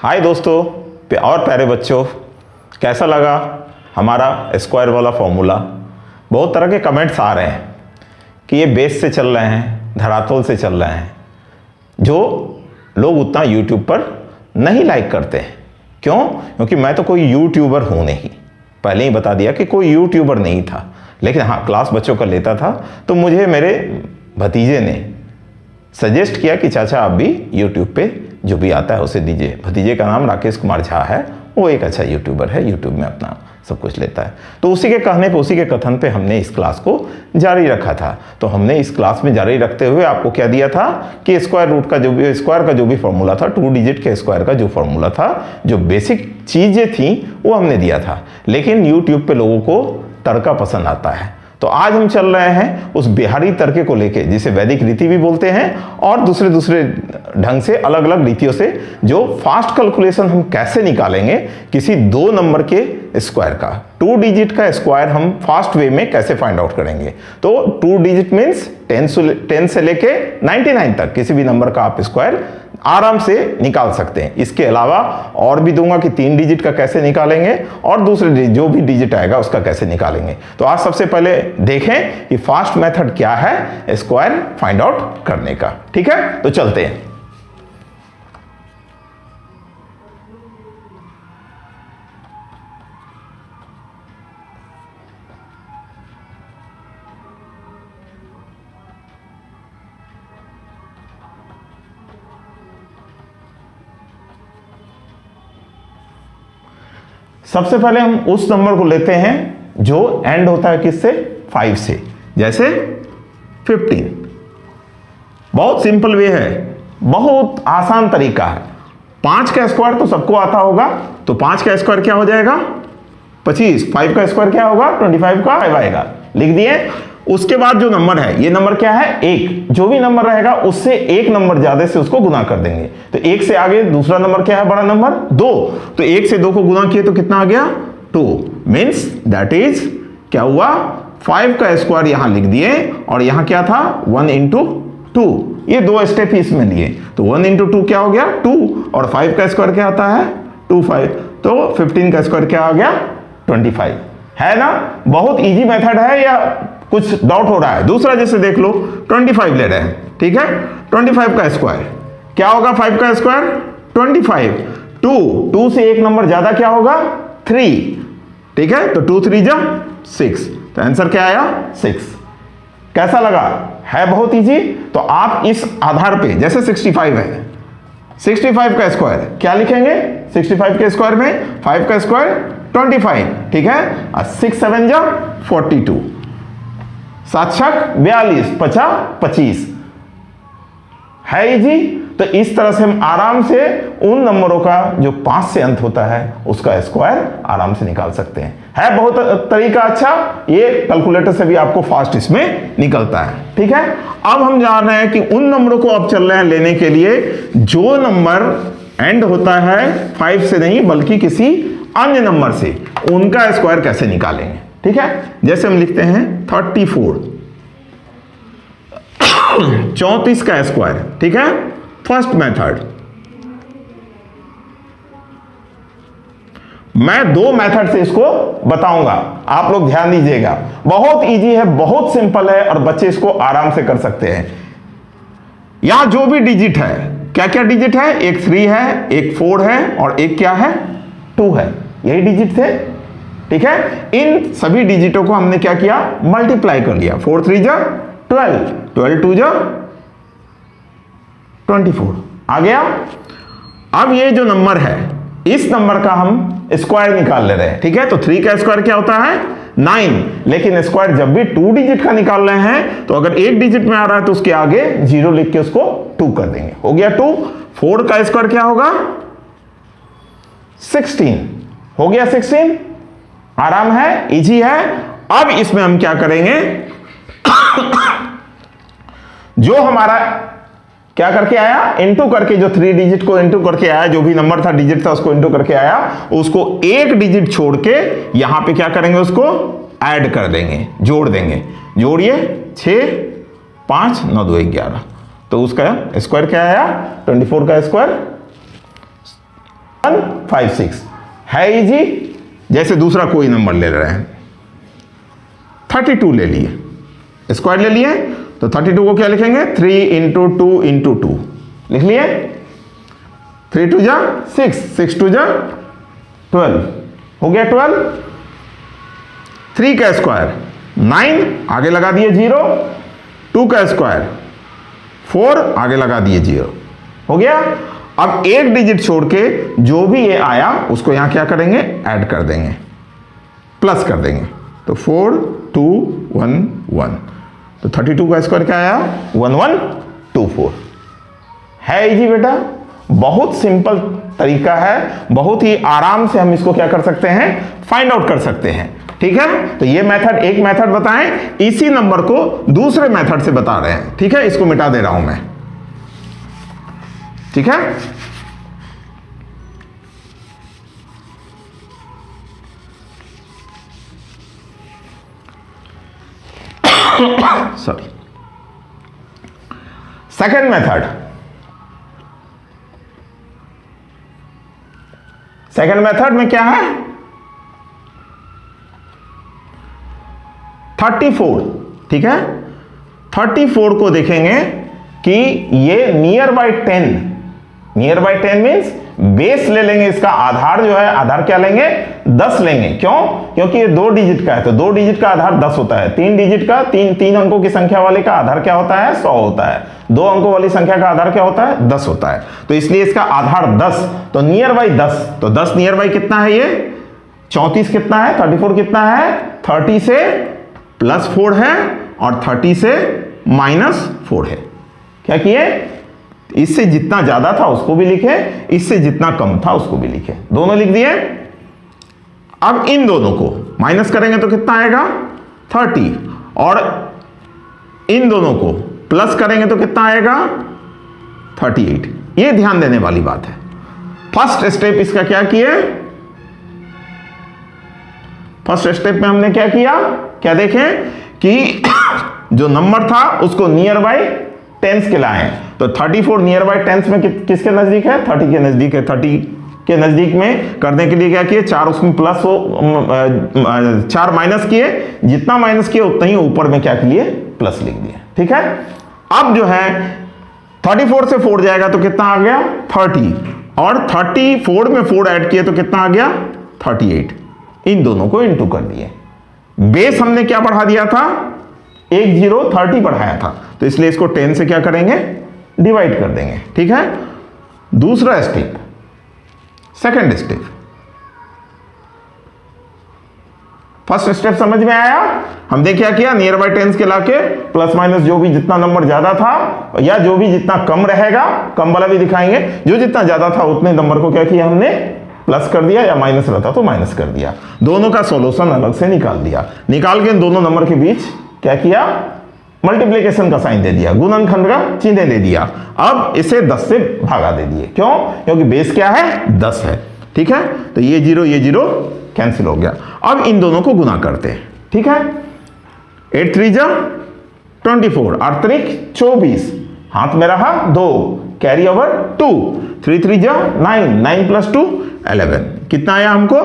हाय दोस्तों और प्यारे बच्चों, कैसा लगा हमारा स्क्वायर वाला फॉर्मूला। बहुत तरह के कमेंट्स आ रहे हैं कि ये बेस से चल रहे हैं, धरातल से चल रहे हैं, जो लोग उतना यूट्यूब पर नहीं लाइक करते हैं। क्यों? क्योंकि मैं तो कोई यूट्यूबर हूँ नहीं, पहले ही बता दिया कि कोई यूट्यूबर नहीं था। लेकिन हाँ, क्लास बच्चों का लेता था, तो मुझे मेरे भतीजे ने सजेस्ट किया कि चाचा आप भी यूट्यूब पे जो भी आता है उसे दीजिए। भतीजे का नाम राकेश कुमार झा है, वो एक अच्छा यूट्यूबर है, यूट्यूब में अपना सब कुछ लेता है। तो उसी के कहने पे, उसी के कथन पे हमने इस क्लास को जारी रखा था। तो हमने इस क्लास में जारी रखते हुए आपको क्या दिया था कि स्क्वायर रूट का जो भी, स्क्वायर का जो भी फॉर्मूला था, 2 डिजिट के स्क्वायर का जो फॉर्मूला था, जो बेसिक चीजें थी वो हमने दिया था। लेकिन यूट्यूब पे लोगों को तर्का पसंद आता है, तो आज हम चल रहे हैं उस बिहारी तर्के को लेके, जिसे वैदिक रीति भी बोलते हैं, और दूसरे दूसरे ढंग से, अलग अलग रीतियों से, जो फास्ट कैलकुलेशन हम कैसे निकालेंगे किसी 2 नंबर के स्क्वायर का, 2 डिजिट का स्क्वायर हम फास्ट वे में कैसे फाइंड आउट करेंगे। तो 2 डिजिट मीन्स 10 से लेके 99 तक किसी भी नंबर का आप स्क्वायर आराम से निकाल सकते हैं। इसके अलावा और भी दूंगा कि 3 डिजिट का कैसे निकालेंगे, और दूसरे जो भी डिजिट आएगा उसका कैसे निकालेंगे। तो आज सबसे पहले देखें कि फास्ट मेथड क्या है स्क्वायर फाइंड आउट करने का। ठीक है, तो चलते हैं। सबसे पहले हम उस नंबर को लेते हैं जो एंड होता है किससे, 5 से। जैसे 15। बहुत सिंपल वे है, बहुत आसान तरीका है। 5 का स्क्वायर तो सबको आता होगा, तो 5 का स्क्वायर क्या हो जाएगा, 25। 5 का स्क्वायर क्या होगा, 25 का आएगा, लिख दिए। उसके बाद जो नंबर है, ये नंबर क्या है, 1। जो भी नंबर रहेगा उससे 1 नंबर ज्यादा से उसको गुना कर देंगे। तो 1 से आगे दूसरा नंबर क्या है, बड़ा नंबर 2। तो 1 से 2 को गुना किए तो कितना आ गया, 2। मीन्स दैट इज क्या हुआ, 5 का स्क्वायर यहां लिख दिए, और यहां क्या था, 1 into 2। ये 2 स्टेप इसमें लिए, तो 1 into 2 क्या हो गया, 2, और 5 का स्क्वायर क्या आता है, 25। तो 15 का स्क्वायर क्या आ गया, 25। है ना, बहुत इजी मेथड है, या कुछ डाउट हो रहा है? दूसरा जैसे देख लो, 25 ले रहे हैं, ठीक है। 25 का स्क्वायर क्या होगा, 5 का स्क्वायर 25। 2 से 1 नंबर ज्यादा क्या होगा, 3, ठीक है। तो 2 3 जा 6, तो आंसर क्या आया, 6। कैसा लगा, है बहुत इजी। तो आप इस आधार पे, जैसे 65 है, 65 का स्क्वायर क्या लिखेंगे, 65 के स्क्वायर में 5 का स्क्वायर 25, ठीक है। 6 7 जा 42, 7 छक 42, 50 25। है इजी। तो इस तरह से हम आराम से उन नंबरों का जो 5 से अंत होता है उसका स्क्वायर आराम से निकाल सकते हैं। है बहुत तरीका अच्छा, ये कैलकुलेटर से भी आपको फास्ट इसमें निकलता है, ठीक है। अब हम जान रहे हैं कि उन नंबरों को अब चल रहे हैं लेने के लिए जो नंबर एंड होता है 5 से नहीं बल्कि किसी अन्य नंबर से, उनका स्क्वायर कैसे निकालेंगे, ठीक है। जैसे हम लिखते हैं 34, 34 का स्क्वायर, ठीक है। फर्स्ट मेथड, मैं 2 मेथड से इसको बताऊंगा, आप लोग ध्यान दीजिएगा। बहुत इजी है, बहुत सिंपल है, और बच्चे इसको आराम से कर सकते हैं। यहां जो भी डिजिट है, क्या क्या डिजिट है, एक 3 है, एक 4 है, और एक क्या है, 2 है। यही डिजिट थे, ठीक है। इन सभी डिजिटों को हमने क्या किया, मल्टीप्लाई कर लिया। 4 3 जा 12, 12 2 जा 24, आ गया। अब ये जो नंबर है, इस नंबर का हम स्क्वायर निकाल ले रहे हैं, ठीक है। तो 3 का स्क्वायर क्या होता है, 9। लेकिन स्क्वायर जब भी 2 डिजिट का निकाल रहे हैं, तो अगर 1 डिजिट में आ रहा है तो उसके आगे 0 लिख के उसको 2 कर देंगे, हो गया 2। 4 का स्क्वायर क्या होगा, 16, हो गया 16। आराम है, इजी है। अब इसमें हम क्या करेंगे, जो हमारा क्या करके आया, इनटू करके, जो 3 डिजिट को इनटू करके आया, जो भी नंबर था, डिजिट था, उसको इनटू करके आया, उसको 1 डिजिट छोड़ के यहां पे क्या करेंगे, उसको ऐड कर देंगे, जोड़ देंगे। जोड़िए, 6 5 9 2 11, तो उसका स्क्वायर क्या आया, 24 का स्क्वायर 5 6 है इजी। जैसे दूसरा कोई नंबर ले रहे हैं, 32 ले लिए, स्क्वायर ले लिए, तो 32 को क्या लिखेंगे 3 इंटू 2 इंटू 2 लिख लिए। 3 2 जा 6, 6 2 जा 12, हो गया 12। 3 का स्क्वायर 9, आगे लगा दिए 0, 2 का स्क्वायर 4, आगे लगा दिए 0, हो गया। अब एक डिजिट छोड़ के जो भी ये आया उसको यहां क्या करेंगे, ऐड कर देंगे, प्लस कर देंगे, तो 4 2 1 1, तो 32 का स्क्वायर क्या आया 1124। है इजी बेटा, बहुत सिंपल तरीका है, बहुत ही आराम से हम इसको क्या कर सकते हैं, फाइंड आउट कर सकते हैं। ठीक है, तो ये मेथड, एक मेथड बताएं, इसी नंबर को दूसरे मेथड से बता रहे हैं। ठीक है, इसको मिटा दे रहा हूं मैं। ठीक है, sorry. Second method, second method में क्या है 34। ठीक है, 34 को देखेंगे कि ये near by 10, near by 10 means base ले लेंगे, इसका आधार जो है, आधार क्या लेंगे 10 लेंगे। क्यों? क्योंकि ये 2 डिजिट का है, तो 2 डिजिट का आधार 10 होता है। 3 डिजिट का, तीन अंकों की संख्या वाले का आधार क्या होता है 100 होता है। 2 अंकों वाली संख्या का आधार क्या होता है 10 होता है, तो इसलिए इसका आधार 10, तो नियर बाई 10, तो 10 नियर बाई कितना है, ये 34 कितना है, 34 कितना है 30 से प्लस 4 है और 30 से माइनस 4 है। क्या किए, इससे जितना ज्यादा था उसको भी लिखे, इससे जितना कम था उसको भी लिखे, दोनों लिख दिए। अब इन दोनों को माइनस करेंगे तो कितना आएगा 30, और इन दोनों को प्लस करेंगे तो कितना आएगा 38। ये ध्यान देने वाली बात है। फर्स्ट स्टेप इसका क्या किए, फर्स्ट स्टेप में हमने क्या किया, क्या देखें कि जो नंबर था उसको नियर बाई टेंस के लाए, तो 34 नियर बाई टेंस में किसके नजदीक है 30 के नजदीक है। 30 के नजदीक में करने के लिए क्या किए, 4 उसमें प्लस हो, 4 माइनस किए, जितना माइनस किए उतना ही ऊपर में क्या लिए प्लस लिख दिए। ठीक है, अब जो है 34 से 4 जाएगा तो कितना आ गया 30, और 34 में 4 ऐड किए तो कितना आ गया 38। इन दोनों को इनटू कर दिए। बेस हमने क्या बढ़ा दिया था, 1 0 30 बढ़ाया था, तो इसलिए इसको 10 से क्या करेंगे डिवाइड कर देंगे। ठीक है, दूसरा step, second step. First step समझ में आया, हमने क्या किया नियर बाई टेंस के लाके प्लस माइनस जो भी जितना नंबर ज्यादा था या जो भी जितना कम रहेगा, कम वाला भी दिखाएंगे, जो जितना ज्यादा था उतने नंबर को क्या किया हमने प्लस कर दिया, या माइनस रहता तो माइनस कर दिया। दोनों का सॉल्यूशन अलग से निकाल दिया, निकाल के इन दोनों नंबर के बीच क्या किया मल्टीप्लिकेशन का साइन दे दिया, गुणनखंड का चिन्ह दे दिया। अब इसे 10 से भागा दे दिए, क्यों, क्योंकि बेस क्या है 10 है। ठीक है, तो ये 0 कैंसिल हो गया। अब इन दोनों को गुना करते हैं। ठीक है, 8 3 जा 24, 8 3 24, हाथ में रहा 2, कैरी ओवर 2, 3 3 जा 9, 9 प्लस 2 11, कितना आया हमको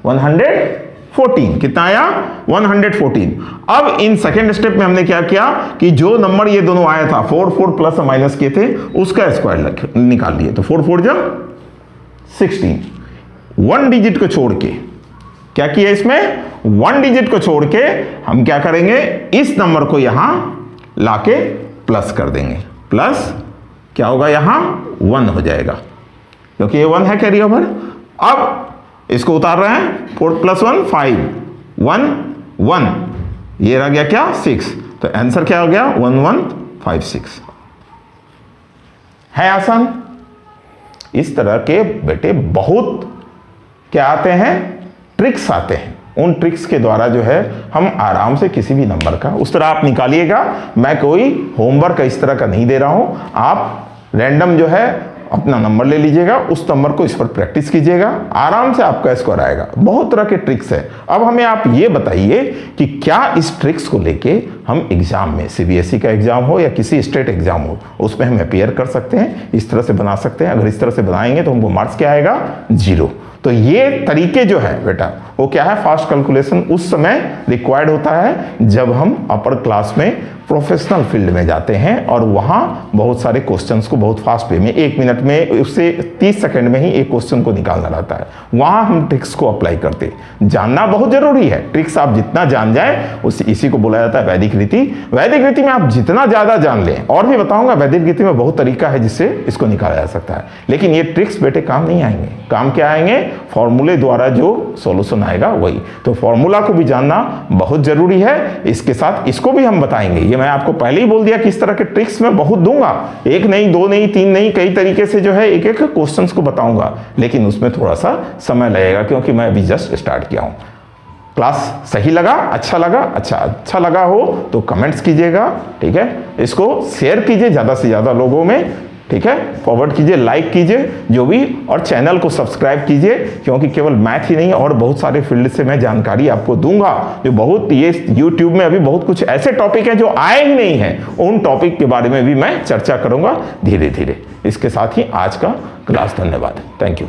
114, कितना आया 114। अब इन सेकेंड स्टेप में हमने क्या किया कि जो नंबर ये दोनों आया था 4 4 प्लस माइनस किए थे उसका स्क्वायर निकाल लिए, तो 4 4 जा 16। 1 डिजिट को छोड़ के क्या किया, इसमें 1 डिजिट को छोड़ के हम क्या करेंगे, इस नंबर को यहां लाके प्लस कर देंगे, प्लस क्या होगा यहां 1 हो जाएगा, क्योंकि ये 1 है कैरी ओवर। अब इसको उतार रहे हैं, 4 + 1 5, 1 1, ये रह गया क्या 6, तो आंसर क्या हो गया 1156। है आसान। इस तरह के बेटे बहुत क्या आते हैं, ट्रिक्स आते हैं, उन ट्रिक्स के द्वारा जो है हम आराम से किसी भी नंबर का उस तरह आप निकालिएगा। मैं कोई होमवर्क इस तरह का नहीं दे रहा हूं, आप रैंडम जो है अपना नंबर ले लीजिएगा, उस नंबर को इस पर प्रैक्टिस कीजिएगा, आराम से आपका स्कोर आएगा। बहुत तरह के ट्रिक्स है। अब हमें आप ये बताइए कि क्या इस ट्रिक्स को लेके हम एग्जाम में, सीबीएसई का एग्जाम हो या किसी स्टेट एग्जाम हो, उसमें हम अपियर कर सकते हैं, इस तरह से बना सकते हैं। अगर इस तरह से बनाएंगे तो हमको मार्क्स क्या आएगा? 0। तो ये तरीके जो है बेटा वो क्या है? फास्ट कैलकुलेशन उस समय रिक्वायर्ड होता है जब हम अपर क्लास में प्रोफेशनल फील्ड में जाते हैं और वहां बहुत सारे क्वेश्चंस को बहुत फास्ट वे में 1 मिनट में, उससे 30 सेकंड में ही एक क्वेश्चन को निकालना रहता है। वहां हम ट्रिक्स को अप्लाई करते हैं। जानना बहुत जरूरी है। ट्रिक्स आप जितना जान जाए इसी को बोला जाता है वैदिक रीति। वैदिक रीति में आप जितना ज्यादा जान लें, और भी बताऊंगा, वैदिक रीति में बहुत तरीका है जिससे इसको निकाला जा सकता है। लेकिन ये ट्रिक्स बेटे काम नहीं आएंगे। काम क्या आएंगे? फॉर्मूले द्वारा जो सॉल्यूशन आएगा वही। तो फॉर्मूला को भी जानना बहुत जरूरी है। इसके साथ इसको भी हम बताएंगे। ये मैं आपको पहले ही बोल दिया कि इस तरह के ट्रिक्स मैं बहुत दूंगा। 1 नहीं, 2 नहीं, 3 नहीं, कई तरीके से जो है एक एक क्वेश्चंस को बताऊंगा। लेकिन उसमें थोड़ा सा समय लगेगा क्योंकि मैं अभी जस्ट स्टार्ट किया हूं। क्लास सही लगा, अच्छा लगा? अच्छा लगा हो तो कमेंट्स कीजिएगा, ठीक है। इसको शेयर कीजिए ज्यादा से ज्यादा लोगों में, ठीक है। फॉरवर्ड कीजिए, लाइक कीजिए जो भी, और चैनल को सब्सक्राइब कीजिए क्योंकि केवल मैथ ही नहीं और बहुत सारे फील्ड से मैं जानकारी आपको दूंगा। जो बहुत ये यूट्यूब में अभी बहुत कुछ ऐसे टॉपिक हैं जो आए ही नहीं हैं, उन टॉपिक के बारे में भी मैं चर्चा करूंगा धीरे धीरे। इसके साथ ही आज का क्लास, धन्यवाद, थैंक यू।